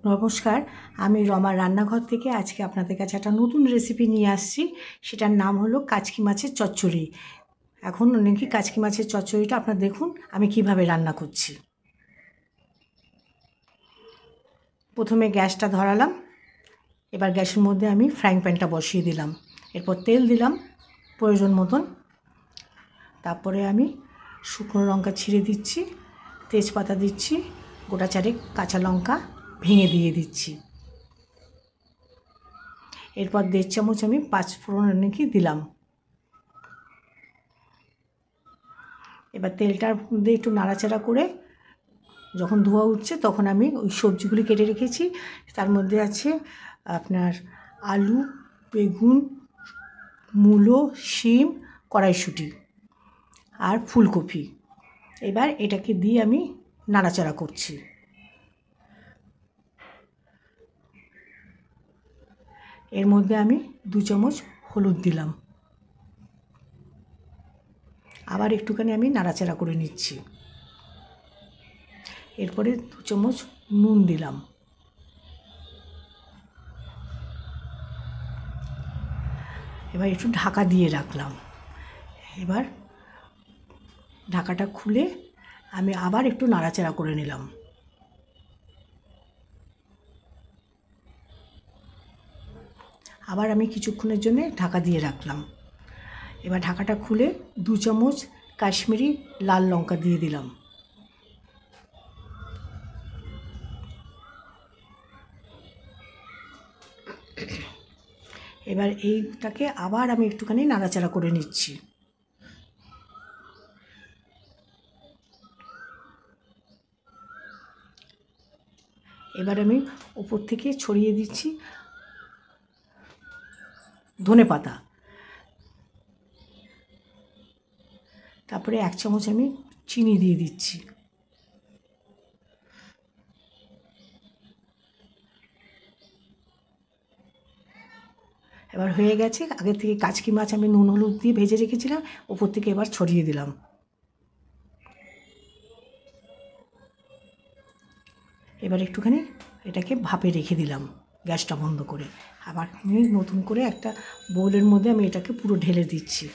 নমস্কার, আমি রমার রান্নাঘর থেকে আজকে আপনাদের কাছে একটা নতুন রেসিপি নিয়ে আসছি। সেটার নাম হলো কাচকি মাছের চচ্চড়ি। এখন নাকি কাচকি মাছের চচ্চড়িটা আপনারা দেখুন আমি কিভাবে রান্না করছি। প্রথমে গ্যাসটা ধরালাম, এবার গ্যাসের মধ্যে আমি ফ্রাইং প্যানটা বসিয়ে দিলাম, এরপর তেল দিলাম প্রয়োজন মতন, তারপরে আমি শুকনো লঙ্কা ছিঁড়ে দিচ্ছি, তেজপাতা দিচ্ছি, গোটা চারেক কাঁচা লঙ্কা ভেঙে দিয়ে দিচ্ছি। এরপর 1.5 চামচ আমি 5 ফোড়ন নাকি দিলাম। এবার তেলটার মধ্যে একটু নাড়াচাড়া করে যখন ধোয়া উঠছে তখন আমি ওই সবজিগুলি কেটে রেখেছি। তার মধ্যে আছে আপনার আলু, বেগুন, মূলো, শিম, কড়াইশুঁটি আর ফুলকপি। এবার এটাকে দিয়ে আমি নাড়াচাড়া করছি। এর মধ্যে আমি 2 চামচ হলুদ দিলাম, আবার একটুখানি আমি নাড়াচাড়া করে নিচ্ছি। এরপরে 2 চামচ নুন দিলাম, এবার একটু ঢাকা দিয়ে রাখলাম। এবার ঢাকাটা খুলে আমি আবার একটু নাড়াচাড়া করে নিলাম। আবার আমি কিছুক্ষণের জন্য ঢাকা দিয়ে রাখলাম। এবার ঢাকাটা খুলে 2 চামচ কাশ্মীরি লাল লঙ্কা দিয়ে দিলাম। এবার এইটাকে আবার আমি একটুখানি নাড়াচাড়া করে নিচ্ছি। এবার আমি উপর থেকে ছড়িয়ে দিচ্ছি ধনেপাতা, তারপরে 1 চামচ আমি চিনি দিয়ে দিচ্ছি। এবার হয়ে গেছে। আগে থেকে কাচকি মাছ আমি নুন হলুদ দিয়ে ভেজে রেখেছিলাম, ওপর থেকে এবার ছড়িয়ে দিলাম। এবার একটুখানি এটাকে ভাপে রেখে দিলাম গ্যাসটা বন্ধ করে। আবার আমি নতুন করে একটা বোলের মধ্যে আমি এটাকে পুরো ঢেলে দিচ্ছি।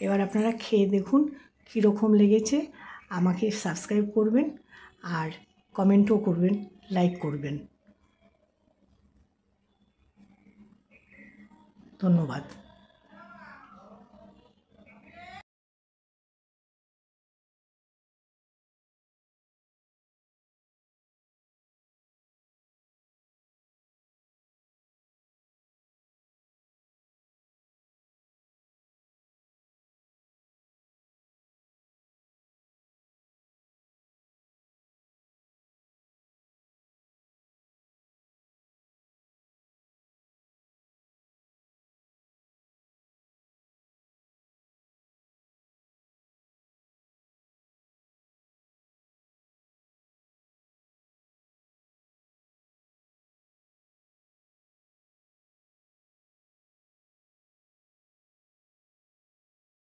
এবার আপনারা খেয়ে দেখুন কীরকম লেগেছে। আমাকে সাবস্ক্রাইব করবেন আর কমেন্টও করবেন, লাইক করবেন। ধন্যবাদ।